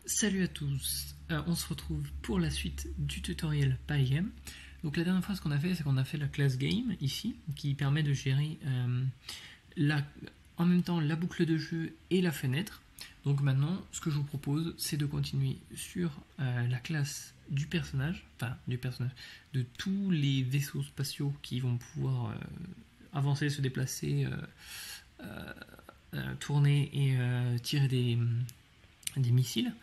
Salut à tous, on se retrouve pour la suite du tutoriel Pygame. Donc la dernière fois ce qu'on a fait, c'est qu'on a fait la classe game ici, qui permet de gérer en même temps la boucle de jeu et la fenêtre. Donc maintenant, ce que je vous propose, c'est de continuer sur la classe du personnage, de tous les vaisseaux spatiaux qui vont pouvoir avancer, se déplacer, tourner et tirer des missiles.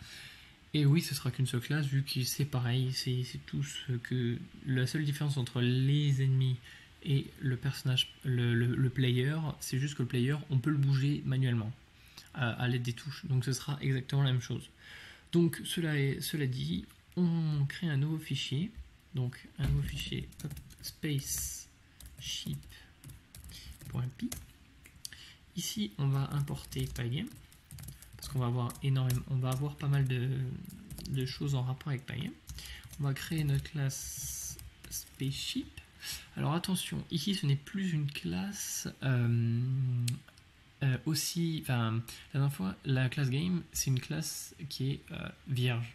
Et oui, ce sera qu'une seule classe, vu que c'est pareil, c'est tout ce que. La seule différence entre les ennemis et le personnage, le player, c'est juste que le player, on peut le bouger manuellement à l'aide des touches. Donc ce sera exactement la même chose. Donc cela dit, on crée un nouveau fichier. Donc un nouveau fichier spaceship.py. Ici, on va importer Pygame. Parce qu'on va avoir pas mal de choses en rapport avec Pygame. On va créer notre classe spaceship. Alors attention, ici ce n'est plus une classe la dernière fois, la classe game, c'est une classe qui est vierge.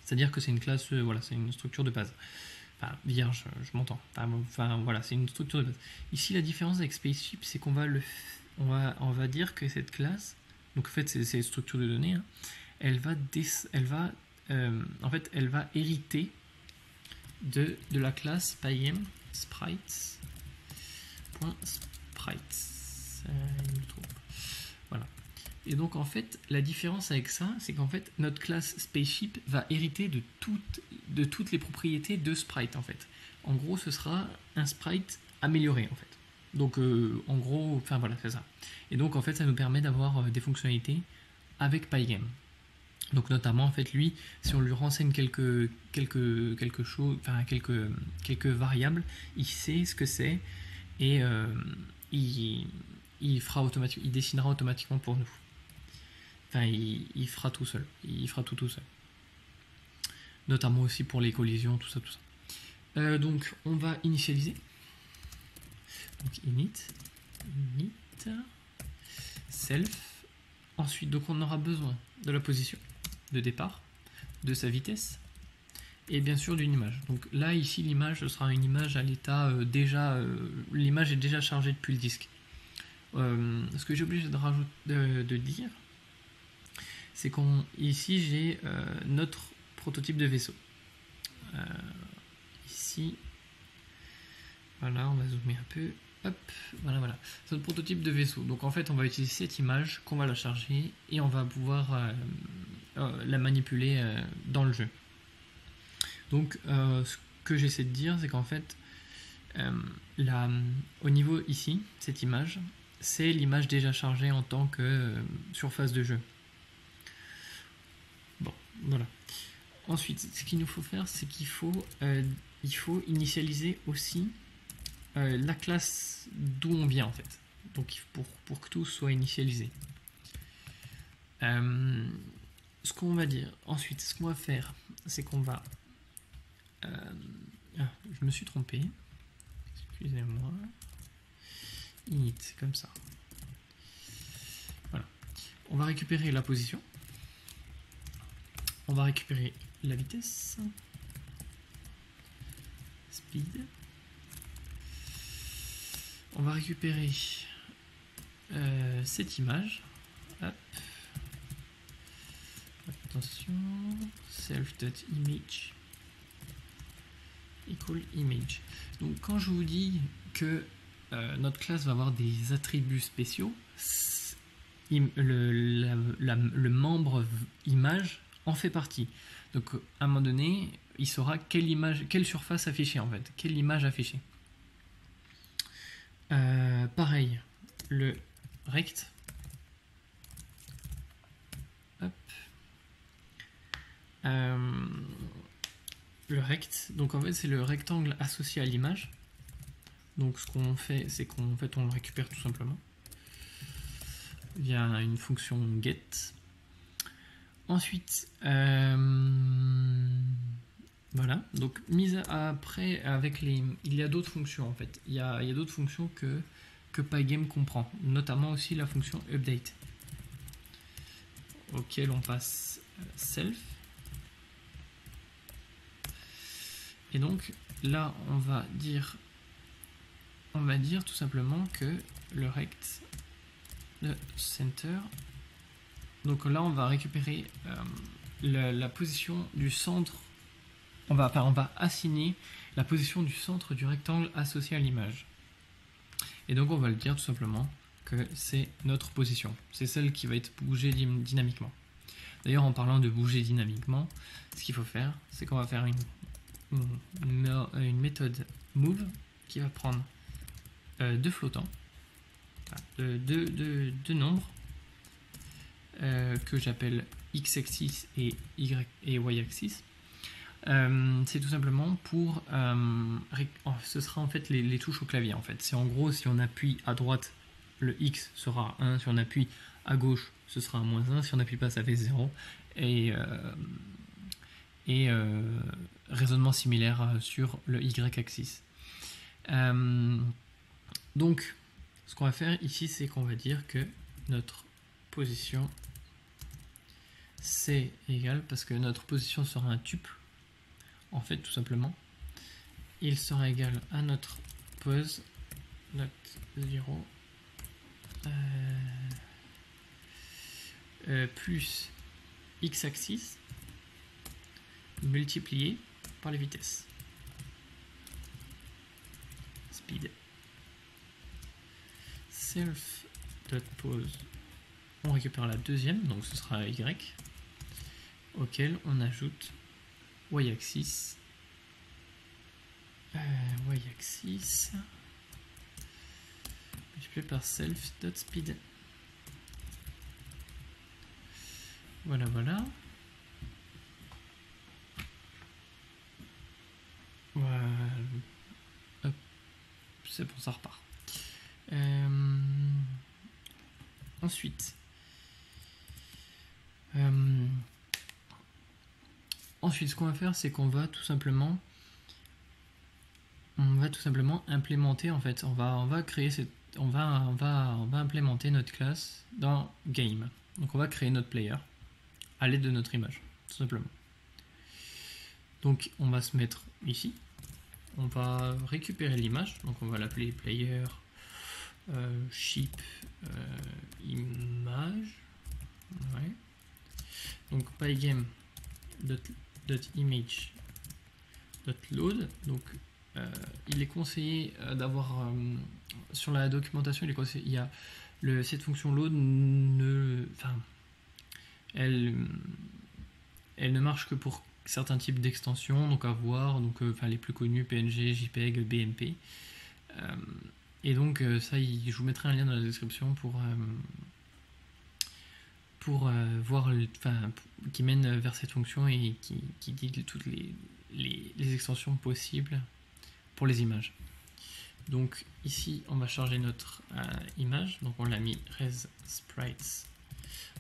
C'est-à-dire que c'est une classe, c'est une structure de base. Enfin, vierge, je m'entends. C'est une structure de base. Ici, la différence avec spaceship, c'est qu'on va dire que cette classe, donc en fait c'est une structure de données, hein, elle va hériter de la classe Pygame sprites. Voilà. Et donc en fait la différence avec ça, c'est qu'en fait notre classe spaceship va hériter de toutes les propriétés de sprite en fait. En gros ce sera un sprite amélioré en fait. Donc en gros, c'est ça. Et donc en fait ça nous permet d'avoir des fonctionnalités avec Pygame. Donc notamment en fait lui, si on lui renseigne quelques variables, il sait ce que c'est et il dessinera automatiquement pour nous. Enfin il fera tout seul. Il fera tout seul. Notamment aussi pour les collisions, tout ça. Donc on va initialiser. Donc init self. Ensuite, donc on aura besoin de la position de départ, de sa vitesse et bien sûr d'une image. Donc là ici l'image ce sera une image à l'état l'image est déjà chargée depuis le disque. Ce que j'ai obligé de dire, c'est ici j'ai notre prototype de vaisseau. Ici, voilà, on va zoomer un peu. Hop, voilà. C'est notre prototype de vaisseau. Donc en fait, on va utiliser cette image qu'on va la charger et on va pouvoir la manipuler dans le jeu. Donc ce que j'essaie de dire, c'est qu'en fait, au niveau ici, cette image, c'est l'image déjà chargée en tant que surface de jeu. Bon, voilà. Ensuite, ce qu'il nous faut faire, c'est qu'il faut initialiser aussi la classe d'où on vient en fait. Donc pour que tout soit initialisé. Ce qu'on va dire ensuite, ce qu'on va faire, c'est qu'on va je me suis trompé, excusez-moi. Init, c'est comme ça. Voilà. On va récupérer la position. On va récupérer la vitesse. Speed. On va récupérer cette image. Hop. Attention. Self.image equal image. Donc quand je vous dis que notre classe va avoir des attributs spéciaux, le membre image en fait partie. Donc à un moment donné, il saura quelle surface afficher en fait, quelle image afficher. Pareil, le rect. Hop. Le rect, donc en fait c'est le rectangle associé à l'image. Donc ce qu'on fait, c'est qu'on le récupère tout simplement via une fonction get. Ensuite, voilà. Donc après il y a d'autres fonctions en fait. Il y a d'autres fonctions que Pygame comprend, notamment aussi la fonction update, auquel on passe self. Et donc là on va dire tout simplement que le rect de center, donc là on va récupérer la position du centre, on va assigner la position du centre du rectangle associé à l'image. Et donc on va le dire tout simplement que c'est notre position, c'est celle qui va être bougée dynamiquement. D'ailleurs en parlant de bouger dynamiquement, ce qu'il faut faire, c'est qu'on va faire une méthode move qui va prendre deux flottants, deux nombres que j'appelle x-axis et y-axis. C'est tout simplement pour ce sera en fait les touches au clavier en fait. C'est en gros si on appuie à droite le x sera 1, si on appuie à gauche ce sera un -1, si on appuie pas ça fait 0 et raisonnement similaire sur le y-axis. Donc ce qu'on va faire ici c'est qu'on va dire que notre position c'est égal, parce que notre position sera un tuple en fait tout simplement, il sera égal à notre pose not 0 plus x-axis multiplié par les vitesses speed. Self.pose, on récupère la deuxième, donc ce sera y, auquel on ajoute y-axis multiplié par self.speed. Voilà. Voilà, hop, c'est bon, ça repart. Ensuite, ce qu'on va faire, c'est qu'on va tout simplement implémenter en fait. On va créer on va implémenter notre classe dans game. Donc on va créer notre player à l'aide de notre image, tout simplement. Donc on va se mettre ici. On va récupérer l'image. Donc on va l'appeler player ship image. Ouais. Donc pygame.image.load. Donc il est conseillé d'avoir sur la documentation, il y a cette fonction load elle ne marche que pour certains types d'extensions, donc à voir, donc les plus connus PNG, JPEG, BMP. Et donc ça, je vous mettrai un lien dans la description pour voir, qui mène vers cette fonction et qui dit toutes les extensions possibles pour les images. Donc ici on va charger notre image, donc on l'a mis res sprites.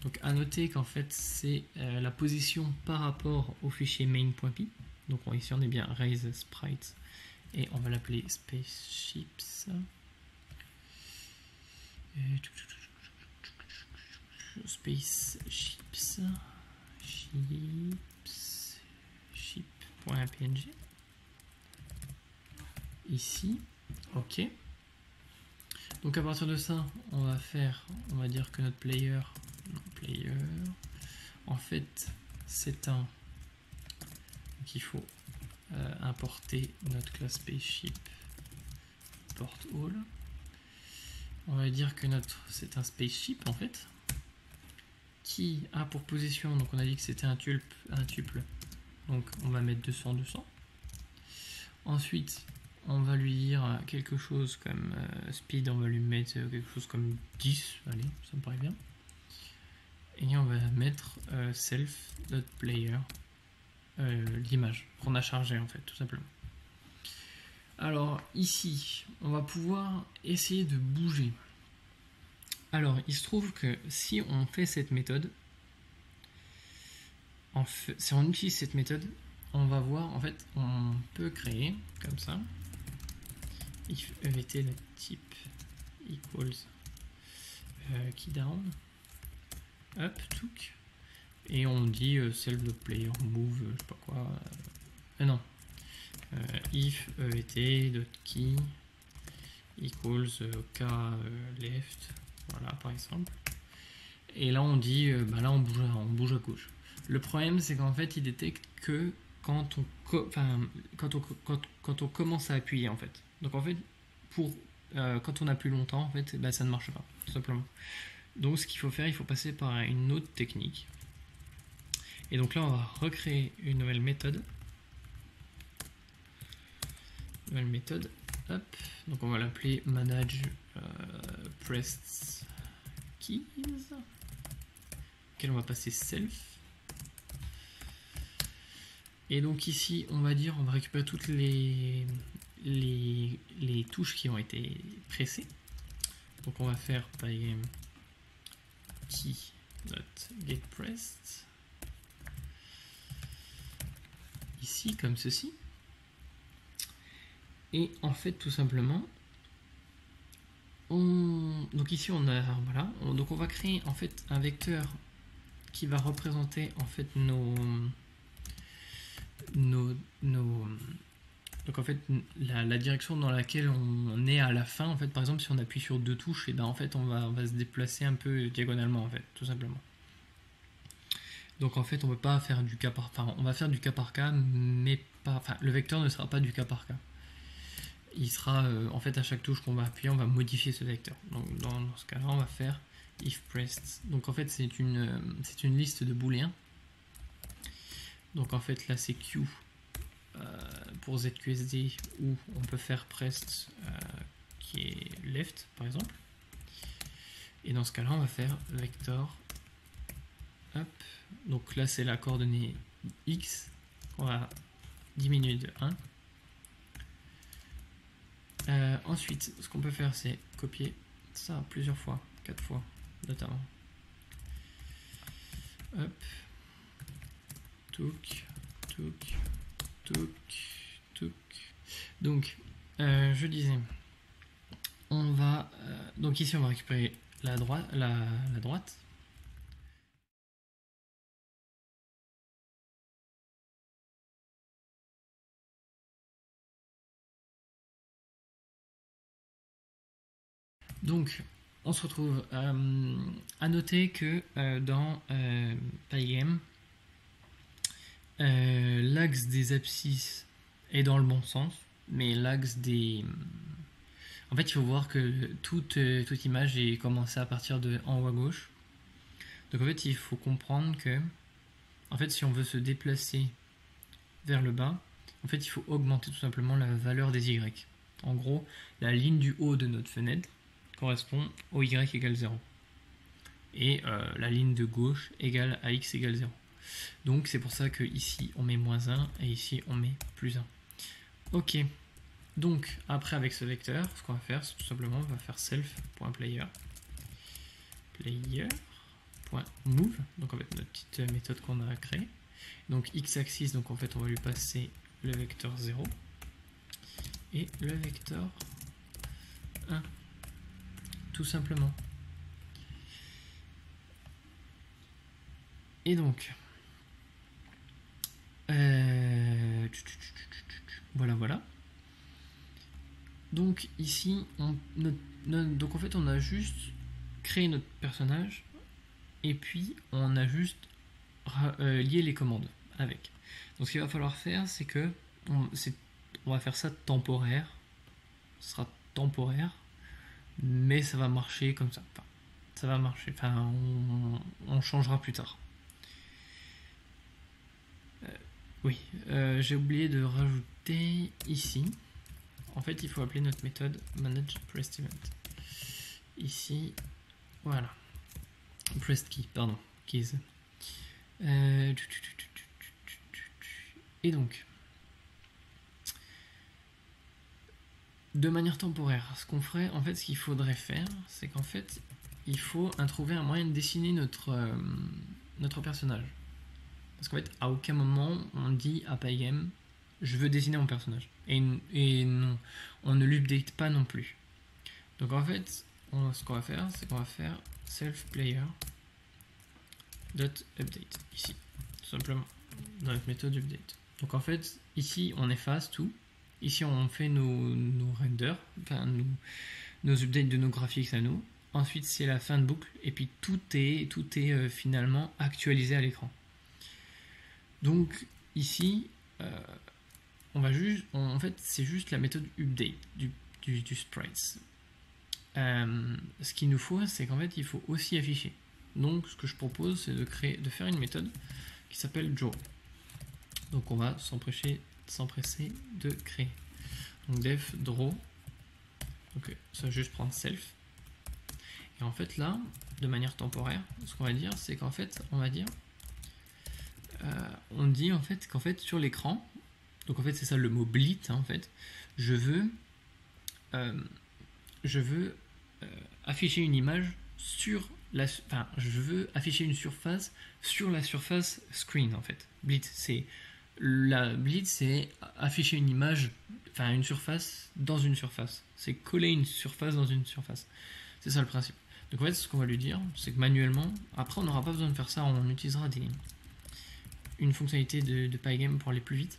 Donc à noter qu'en fait c'est la position par rapport au fichier main.py. Donc ici on est bien raise sprites et on va l'appeler spaceships. Ship.png ici, ok. Donc à partir de ça, on va dire que notre player en fait c'est un, donc il faut importer notre classe spaceship port all. On va dire que c'est un spaceship en fait qui a pour position, donc on a dit que c'était un tuple, donc on va mettre 200. Ensuite on va lui dire quelque chose comme speed, on va lui mettre quelque chose comme 10, allez, ça me paraît bien. Et on va mettre self.player l'image qu'on a chargée en fait, tout simplement. Alors ici, on va pouvoir essayer de bouger. Alors il se trouve que si on fait cette méthode, si on utilise cette méthode, on va voir, en fait, on peut créer comme ça. If evt le type equals keydown, up, took, et on dit self.player move, je sais pas quoi. Non. If et.key equals k left, voilà par exemple. Et là on dit, là on bouge à gauche. Le problème c'est qu'en fait il détecte que quand on commence à appuyer en fait. Donc en fait quand on appuie longtemps en fait ça ne marche pas tout simplement. Donc ce qu'il faut faire, il faut passer par une autre technique. Et donc là on va recréer une nouvelle méthode. Hop. Donc on va l'appeler manage pressed keys, auquel on va passer self. Et donc ici on va récupérer toutes les touches qui ont été pressées. Donc on va faire pygame key.getPressed ici comme ceci. Et en fait tout simplement donc ici on a donc on va créer en fait un vecteur qui va représenter en fait donc en fait la direction dans laquelle on est à la fin. En fait par exemple si on appuie sur deux touches, et en fait on va se déplacer un peu diagonalement en fait tout simplement. Donc en fait on peut pas faire du cas par on va faire du cas par cas, mais pas, le vecteur ne sera pas du cas par cas. Il sera en fait à chaque touche qu'on va appuyer, on va modifier ce vecteur. Donc dans ce cas-là, on va faire if pressed. Donc en fait c'est une liste de booléens. Donc en fait là c'est Q pour ZQSD, où on peut faire pressed qui est left par exemple. Et dans ce cas-là on va faire vector up. Donc là c'est la coordonnée X, on va diminuer de 1. Ensuite, ce qu'on peut faire, c'est copier ça plusieurs fois, 4 fois notamment. Hop, touk, touk, touk, touk. Donc, je disais, on va donc ici on va récupérer la droite. Donc, on se retrouve à noter que dans Pygame, l'axe des abscisses est dans le bon sens, mais l'axe des... En fait, il faut voir que toute image est commencée à partir de en haut à gauche. Donc en fait, il faut comprendre que, en fait, si on veut se déplacer vers le bas, en fait, il faut augmenter tout simplement la valeur des Y. En gros, la ligne du haut de notre fenêtre correspond au y égale 0. Et la ligne de gauche égale à x égale 0. Donc c'est pour ça que ici on met moins 1 et ici on met plus 1. Ok, donc après avec ce vecteur, ce qu'on va faire, c'est tout simplement on va faire self.player player.move, donc en fait notre petite méthode qu'on a créée. Donc x-axis, donc en fait on va lui passer le vecteur 0 et le vecteur 1. Tout simplement. Et donc, voilà. Donc ici, donc en fait, on a juste créé notre personnage et puis on a juste lié les commandes avec. Donc ce qu'il va falloir faire, c'est que on va faire ça temporaire. Ce sera temporaire, mais ça va marcher comme ça. Enfin, ça va marcher. Enfin, on changera plus tard. Oui, j'ai oublié de rajouter ici. En fait, il faut appeler notre méthode manage_pressed_event. Ici, voilà. Pressed key, pardon, keys. Et donc, de manière temporaire, ce qu'on ferait, en fait, ce qu'il faudrait faire, c'est qu'en fait, il faut trouver un moyen de dessiner notre personnage. Parce qu'en fait, à aucun moment, on dit à Pygame, je veux dessiner mon personnage. Et non, on ne l'update pas non plus. Donc en fait, ce qu'on va faire, c'est qu'on va faire self-player .update ici, tout simplement, dans notre méthode update. Donc en fait, ici on efface tout. Ici on fait nos renders, enfin nos updates de nos graphiques à nous. Ensuite c'est la fin de boucle et puis tout est finalement actualisé à l'écran. Donc ici on va juste, en fait c'est juste la méthode update du sprites. Ce qu'il nous faut, c'est qu'en fait il faut aussi afficher. Donc ce que je propose, c'est de faire une méthode qui s'appelle draw. Donc on va s'empresser de créer. Donc def draw. Donc ça va juste prendre self. Et en fait là, de manière temporaire, ce qu'on va dire, c'est qu'en fait, on va dire, on dit en fait qu'en fait sur l'écran, donc en fait c'est ça le mot blit, hein, en fait, je veux afficher une image sur la, enfin, je veux afficher une surface sur la surface screen en fait. Blit, c'est afficher une image, enfin une surface dans une surface. C'est coller une surface dans une surface. C'est ça le principe. Donc en fait, ce qu'on va lui dire, c'est que manuellement, après on n'aura pas besoin de faire ça, on utilisera une fonctionnalité de Pygame pour aller plus vite,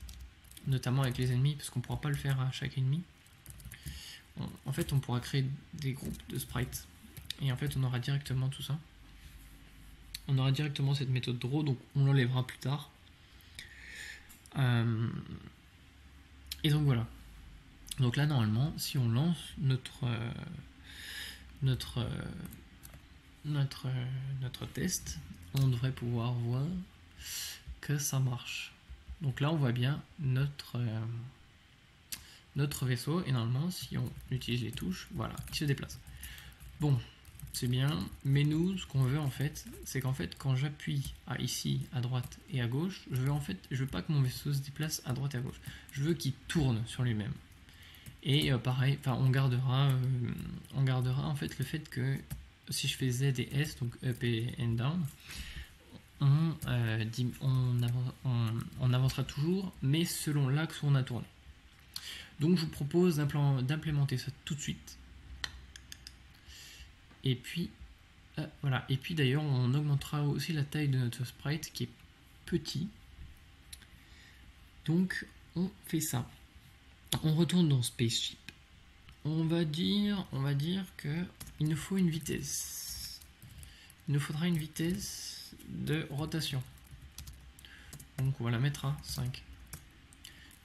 notamment avec les ennemis, parce qu'on ne pourra pas le faire à chaque ennemi. En fait, on pourra créer des groupes de sprites. Et en fait, on aura directement tout ça. On aura directement cette méthode draw, donc on l'enlèvera plus tard. Et donc voilà. Donc là, normalement, si on lance notre test, on devrait pouvoir voir que ça marche. Donc là, on voit bien notre vaisseau, et normalement, si on utilise les touches, voilà, il se déplace. Bon, c'est bien, mais nous, ce qu'on veut en fait, c'est qu'en fait, quand j'appuie ici, à droite et à gauche, je veux pas que mon vaisseau se déplace à droite et à gauche. Je veux qu'il tourne sur lui-même. Et pareil, on gardera en fait le fait que si je fais Z et S, donc up et and down, on avancera toujours, mais selon l'axe où on a tourné. Donc je vous propose d'implémenter ça tout de suite. Et puis voilà. Et puis d'ailleurs, on augmentera aussi la taille de notre sprite qui est petit. Donc on fait ça. On retourne dans Spaceship. On va dire que il nous faut une vitesse. Il nous faudra une vitesse de rotation. Donc on va la mettre à 5.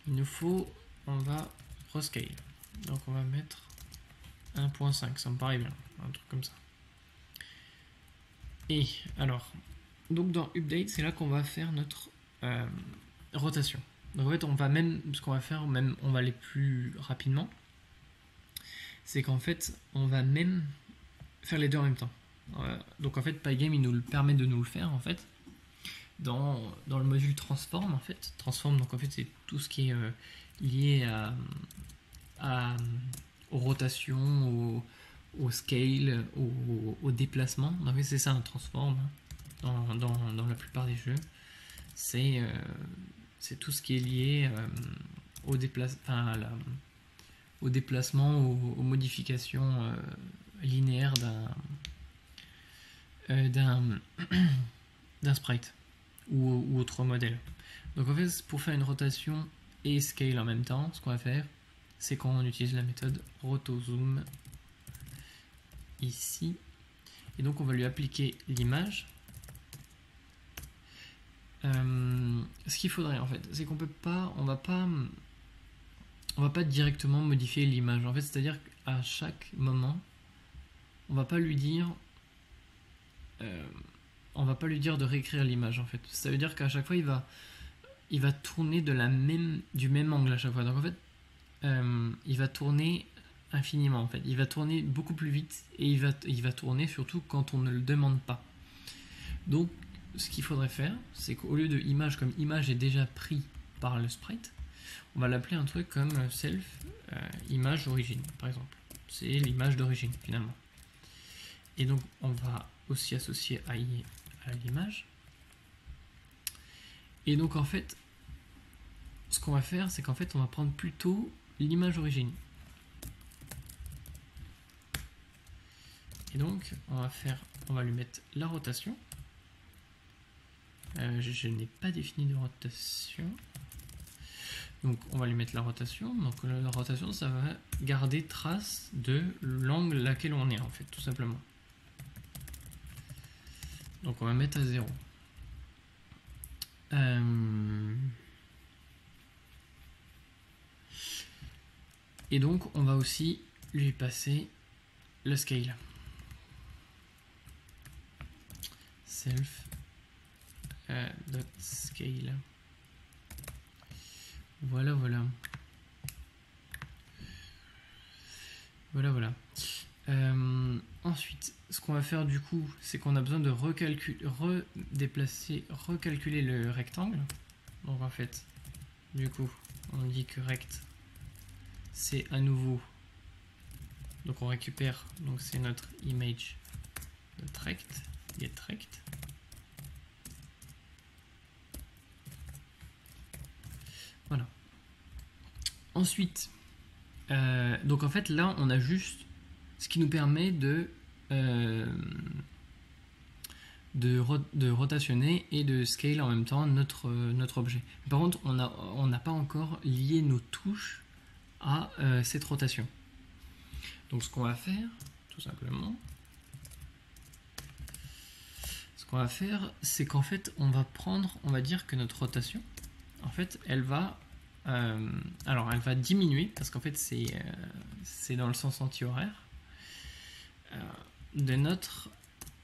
Il nous faut, on va rescale. Donc on va mettre 1.5, ça me paraît bien, un truc comme ça. Et alors, donc dans Update, c'est là qu'on va faire notre rotation. Donc en fait, on va même, ce qu'on va faire, même on va aller plus rapidement, c'est qu'en fait, on va même faire les deux en même temps. Donc en fait, Pygame, il nous le permet de nous le faire en fait. Dans le module transform en fait. Transform, donc en fait, c'est tout ce qui est lié aux rotations, au scale, au déplacement. En fait, c'est ça un transform dans la plupart des jeux. C'est tout ce qui est lié au déplacement, aux modifications linéaires d'un sprite ou autre modèle. Donc en fait, pour faire une rotation et scale en même temps, ce qu'on va faire, c'est qu'on utilise la méthode rotozoom ici, et donc on va lui appliquer l'image. Ce qu'il faudrait en fait, c'est qu'on peut pas, on va pas directement modifier l'image. En fait, c'est-à-dire qu'à chaque moment, on va pas lui dire de réécrire l'image en fait. Ça veut dire qu'à chaque fois il va tourner du même angle à chaque fois. Donc en fait, il va tourner infiniment en fait. Il va tourner beaucoup plus vite et il va tourner surtout quand on ne le demande pas. Donc ce qu'il faudrait faire, c'est qu'au lieu de image, comme image est déjà pris par le sprite, on va l'appeler un truc comme self image origine par exemple. C'est l'image d'origine finalement. Et donc on va aussi associer AI à l'image. Et donc en fait, ce qu'on va faire, c'est qu'en fait on va prendre plutôt l'image origine. Et donc on va lui mettre la rotation. je n'ai pas défini de rotation. Donc on va lui mettre la rotation. Donc la rotation, ça va garder trace de l'angle laquelle on est en fait, tout simplement. Donc on va mettre à 0. Et donc on va aussi lui passer le scale. Self dot scale. Voilà. Ensuite, ce qu'on va faire du coup, c'est qu'on a besoin de recalculer le rectangle. Donc en fait, du coup, on dit que rect, c'est à nouveau. Donc on récupère, donc c'est notre image de rect, get rect. Voilà. Ensuite, donc en fait là on a juste ce qui nous permet de rotationner et de scale en même temps notre objet. Par contre on n'a pas encore lié nos touches à cette rotation. Donc ce qu'on va faire tout simplement, c'est qu'en fait on va dire que notre rotation en fait elle va diminuer parce qu'en fait c'est dans le sens anti-horaire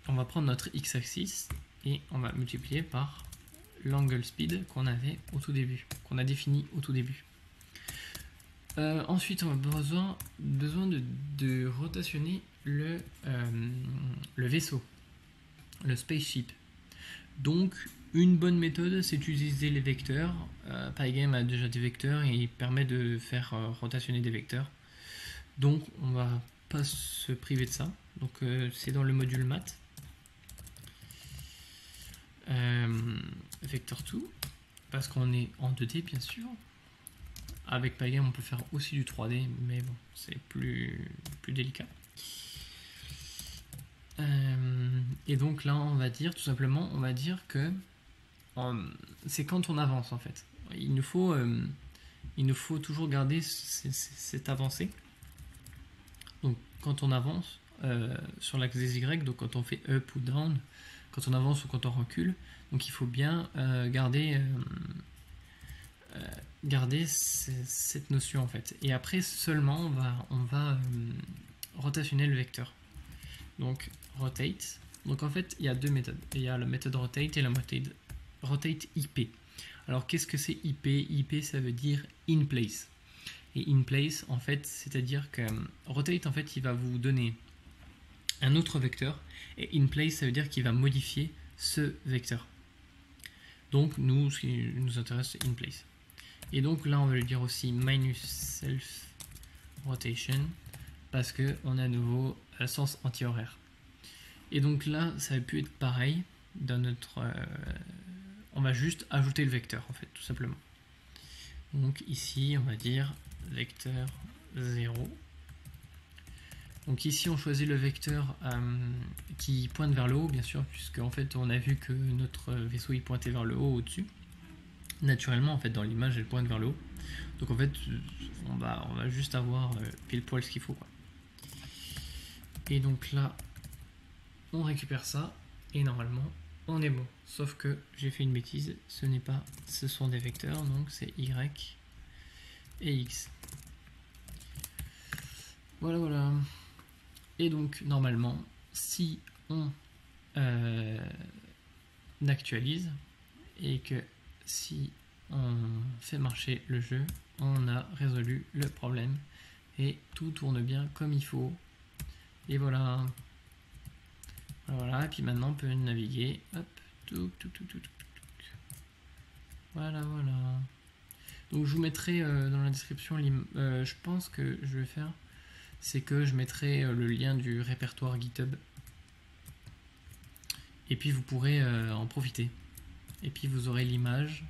on va prendre notre x-axis et on va multiplier par l'angle speed qu'on avait au tout début, qu'on a défini au tout début. Ensuite on a besoin de rotationner le vaisseau, le spaceship. Donc une bonne méthode, c'est d'utiliser les vecteurs. Pygame a déjà des vecteurs et il permet de faire rotationner des vecteurs. Donc on va pas se priver de ça. Donc c'est dans le module math. Vector2, parce qu'on est en 2D bien sûr. Avec Pygame on peut faire aussi du 3D, mais bon, c'est plus délicat. Et donc là on va dire tout simplement, que c'est quand on avance en fait. Il nous faut toujours garder cette avancée. Donc quand on avance sur l'axe des Y, donc quand on fait up ou down, quand on avance ou quand on recule, donc il faut bien garder cette notion en fait. Et après seulement on va rotationner le vecteur. Donc rotate. Donc en fait il y a deux méthodes. Il y a la méthode rotate et la méthode rotate IP. Alors qu'est-ce que c'est IP? IP ça veut dire in place. Et in place en fait c'est à dire que rotate en fait il va vous donner un autre vecteur et in place ça veut dire qu'il va modifier ce vecteur. Donc nous ce qui nous intéresse c'est in place. Et donc là on va lui dire aussi minus self rotation parce que on a à nouveau un sens anti-horaire. Et donc là ça va plus être pareil dans notre on va juste ajouter le vecteur en fait tout simplement. Donc ici on va dire vecteur 0. Donc ici on choisit le vecteur qui pointe vers le haut bien sûr, puisque en fait on a vu que notre vaisseau il pointait vers le haut au-dessus. Naturellement en fait dans l'image elle pointe vers le haut. Donc en fait on va juste avoir pile poil ce qu'il faut quoi. Et donc là on récupère ça et normalement on est bon. Sauf que j'ai fait une bêtise, ce sont des vecteurs, donc c'est Y et X. Voilà. Et donc normalement si on actualise et que si on fait marcher le jeu, on a résolu le problème et tout tourne bien comme il faut. Et voilà. Et puis maintenant on peut naviguer. Hop, Voilà. Donc je vous mettrai dans la description, je pense que je vais faire, c'est que je mettrai le lien du répertoire GitHub. Et puis vous pourrez en profiter. Et puis vous aurez l'image.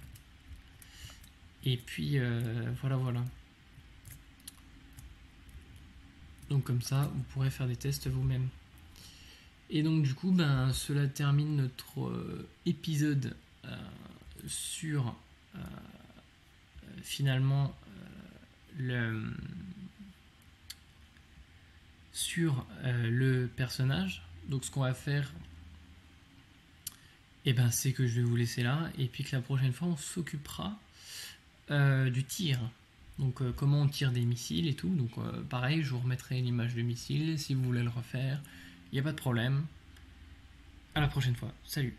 Et puis voilà. Donc comme ça, vous pourrez faire des tests vous-même. Et donc du coup, cela termine notre épisode sur finalement le personnage. Donc ce qu'on va faire, c'est que je vais vous laisser là, et puis que la prochaine fois on s'occupera du tir. Donc comment on tire des missiles et tout. Donc pareil, je vous remettrai l'image de missile si vous voulez le refaire. Il n'y a pas de problème. À la prochaine fois. Salut.